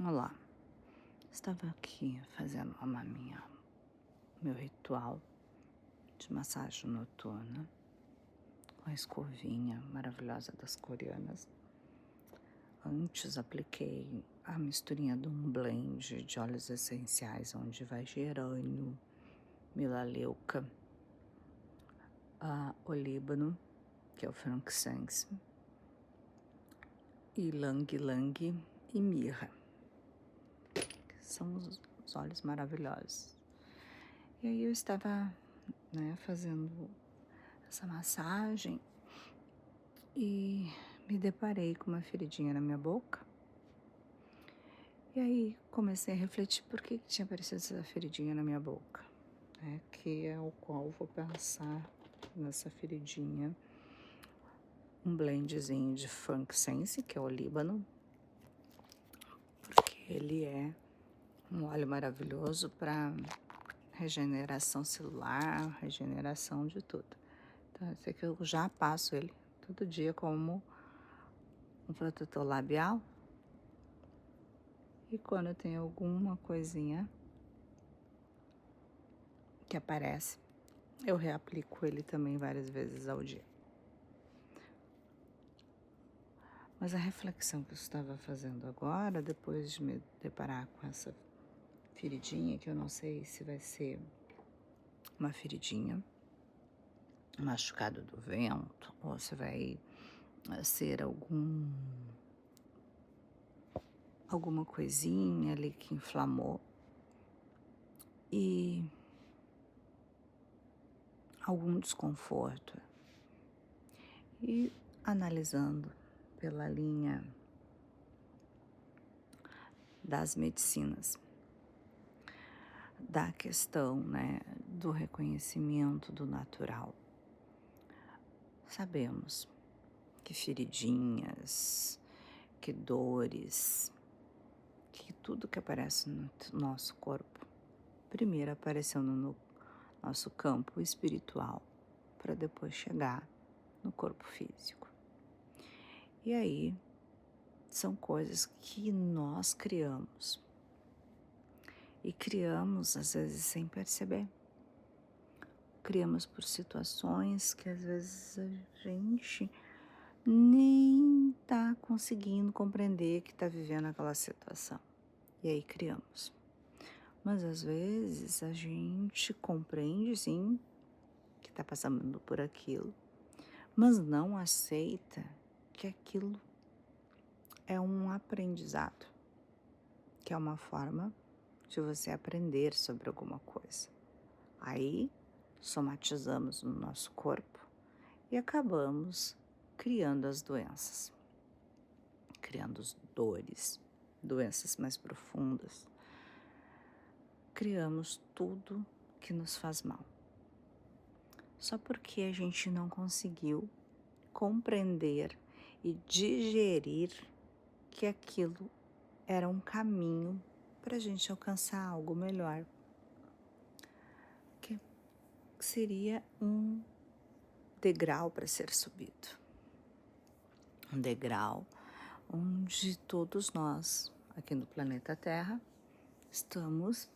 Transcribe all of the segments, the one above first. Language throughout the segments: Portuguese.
Olá, estava aqui fazendo meu ritual de massagem noturna com a escovinha maravilhosa das coreanas. Antes apliquei a misturinha de um blend de óleos essenciais, onde vai gerânio, melaleuca, olíbano, que é o frankincense, e ylang-ylang e mirra, que são os óleos maravilhosos. E aí eu estava, fazendo essa massagem e me deparei com uma feridinha na minha boca. E aí comecei a refletir por que tinha aparecido essa feridinha na minha boca, que é o qual vou passar nessa feridinha um blendzinho de frankincense, que é o líbano, porque ele é um óleo maravilhoso para regeneração celular, regeneração de tudo. Então, esse aqui eu já passo ele todo dia como um protetor labial. E quando tem alguma coisinha que aparece, eu reaplico ele também várias vezes ao dia. Mas a reflexão que eu estava fazendo agora, depois de me deparar com essa feridinha, que eu não sei se vai ser uma feridinha, machucado do vento, ou se vai ser alguma coisinha ali que inflamou e algum desconforto. E analisando pela linha das medicinas, da questão, do reconhecimento do natural. Sabemos que feridinhas, que dores, que tudo que aparece no nosso corpo, primeiro apareceu no nosso campo espiritual, para depois chegar no corpo físico. E aí, são coisas que nós criamos. E criamos, às vezes, sem perceber. Criamos por situações que, às vezes, a gente nem tá conseguindo compreender que tá vivendo aquela situação. E aí criamos. Mas, às vezes, a gente compreende, sim, que tá passando por aquilo, mas não aceita que aquilo é um aprendizado, que é uma forma de você aprender sobre alguma coisa. Aí, somatizamos no nosso corpo e acabamos criando as doenças, criando as dores, doenças mais profundas. Criamos tudo que nos faz mal. Só porque a gente não conseguiu compreender e digerir que aquilo era um caminho para a gente alcançar algo melhor, que seria um degrau para ser subido. Um degrau onde todos nós, aqui no planeta Terra, estamos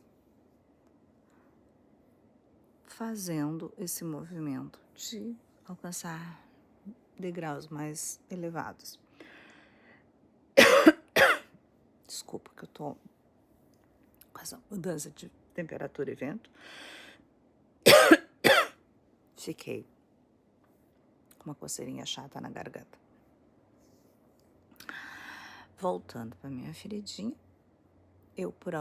fazendo esse movimento de alcançar degraus mais elevados. Desculpa que eu tô com essa mudança de temperatura e vento. Fiquei com uma coceirinha chata na garganta. Voltando para minha feridinha, eu por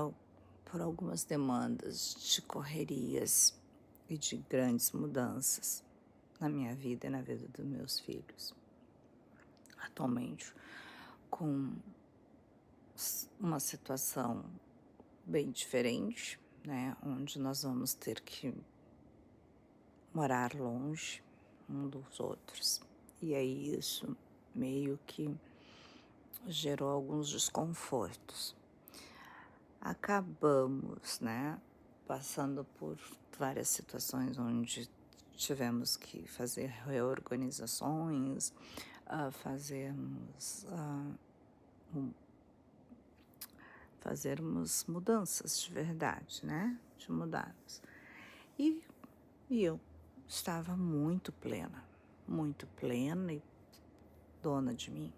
algumas demandas de correrias e de grandes mudanças na minha vida e na vida dos meus filhos, atualmente com uma situação bem diferente, onde nós vamos ter que morar longe um dos outros. E aí isso meio que gerou alguns desconfortos. Acabamos, passando por várias situações onde tivemos que fazer reorganizações, fazermos mudanças de verdade, né? De mudarmos. E, e eu estava muito plena e dona de mim.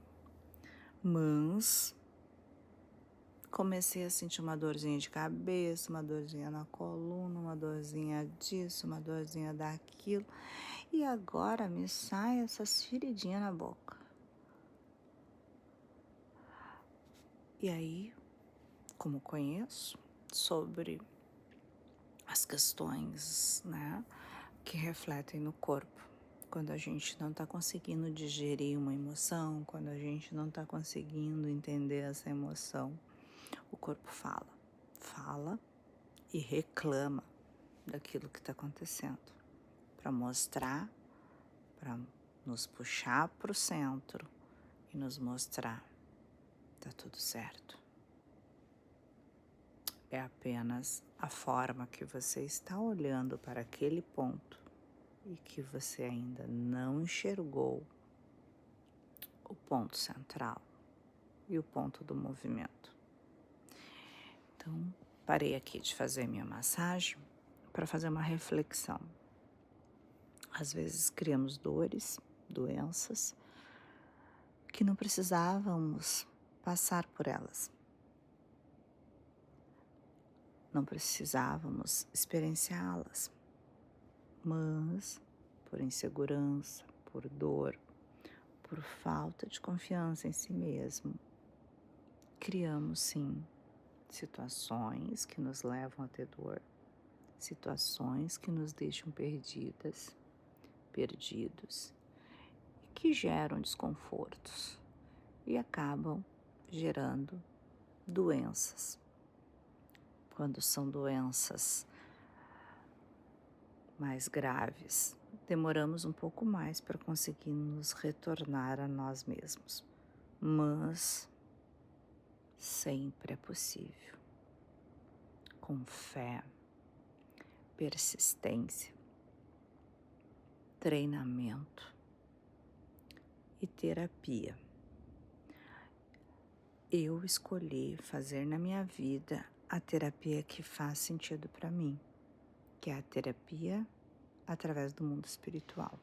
Mas comecei a sentir uma dorzinha de cabeça, uma dorzinha na coluna, uma dorzinha disso, uma dorzinha daquilo. E agora me sai essas feridinhas na boca. E aí, como conheço sobre as questões, né, que refletem no corpo, quando a gente não está conseguindo digerir uma emoção, quando a gente não está conseguindo entender essa emoção, o corpo fala e reclama daquilo que está acontecendo, para mostrar, para nos puxar para o centro e nos mostrar, tá tudo certo. É apenas a forma que você está olhando para aquele ponto e que você ainda não enxergou o ponto central e o ponto do movimento. Então, parei aqui de fazer minha massagem para fazer uma reflexão. Às vezes criamos dores, doenças, que não precisávamos passar por elas. Não precisávamos experienciá-las, mas por insegurança, por dor, por falta de confiança em si mesmo, criamos sim situações que nos levam a ter dor, situações que nos deixam perdidos, e que geram desconfortos e acabam gerando doenças. Quando são doenças mais graves, demoramos um pouco mais para conseguir nos retornar a nós mesmos, mas sempre é possível. Com fé, persistência, treinamento e terapia. Eu escolhi fazer na minha vida a terapia que faz sentido para mim, que é a terapia através do mundo espiritual.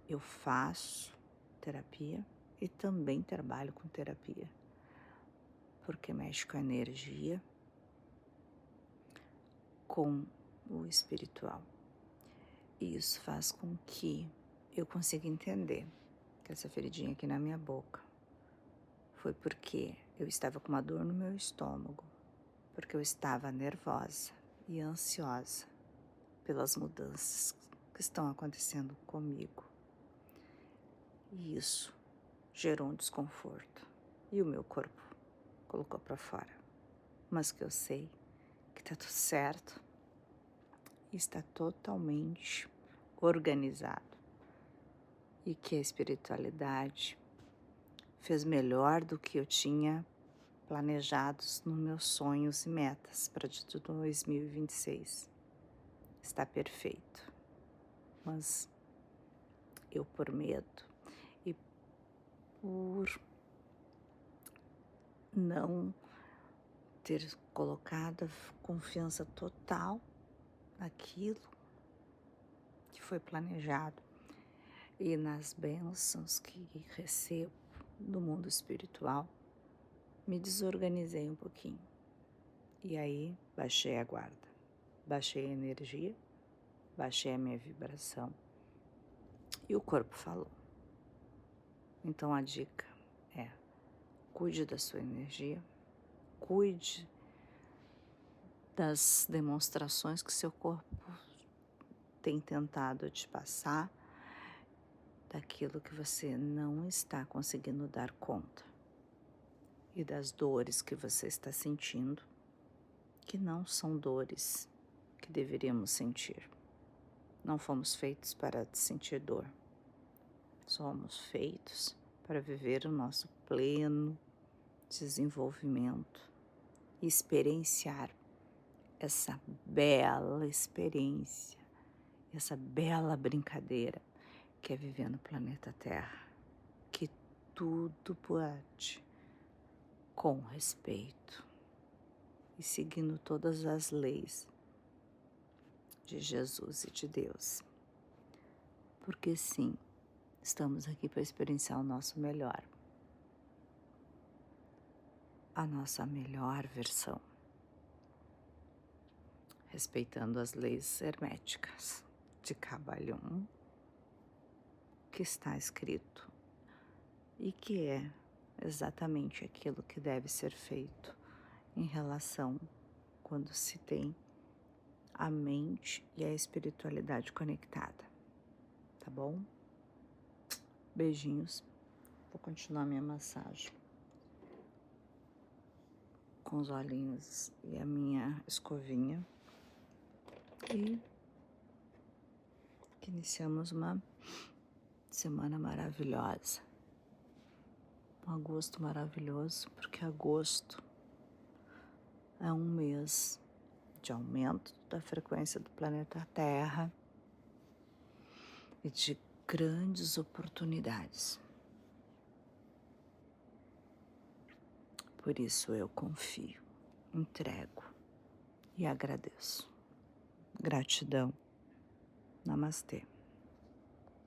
Eu faço terapia e também trabalho com terapia, porque mexe com a energia, com o espiritual. E isso faz com que eu consiga entender que essa feridinha aqui na minha boca foi porque eu estava com uma dor no meu estômago, porque eu estava nervosa e ansiosa pelas mudanças que estão acontecendo comigo. E isso gerou um desconforto e o meu corpo colocou para fora. Mas que eu sei que tá tudo certo e está totalmente organizado e que a espiritualidade fez melhor do que eu tinha planejados nos meus sonhos e metas para de 2026. Está perfeito, mas eu por medo e por não ter colocado a confiança total naquilo que foi planejado e nas bênçãos que recebo do mundo espiritual, me desorganizei um pouquinho. E aí baixei a guarda, baixei a energia, baixei a minha vibração e o corpo falou. Então a dica é: cuide da sua energia, cuide das demonstrações que seu corpo tem tentado te passar, daquilo que você não está conseguindo dar conta e das dores que você está sentindo, que não são dores que deveríamos sentir. Não fomos feitos para sentir dor. Somos feitos para viver o nosso pleno desenvolvimento e experienciar essa bela experiência, essa bela brincadeira que é viver no planeta Terra, que tudo pode com respeito e seguindo todas as leis de Jesus e de Deus. Porque sim, estamos aqui para experienciar o nosso melhor, a nossa melhor versão, respeitando as leis herméticas de Cabalhon, que está escrito e que é exatamente aquilo que deve ser feito em relação quando se tem a mente e a espiritualidade conectada, tá bom? Beijinhos. Vou continuar minha massagem com os olhinhos e a minha escovinha. E que iniciamos uma semana maravilhosa. Um agosto maravilhoso, porque agosto é um mês de aumento da frequência do planeta Terra e de grandes oportunidades. Por isso eu confio, entrego e agradeço. Gratidão. Namastê.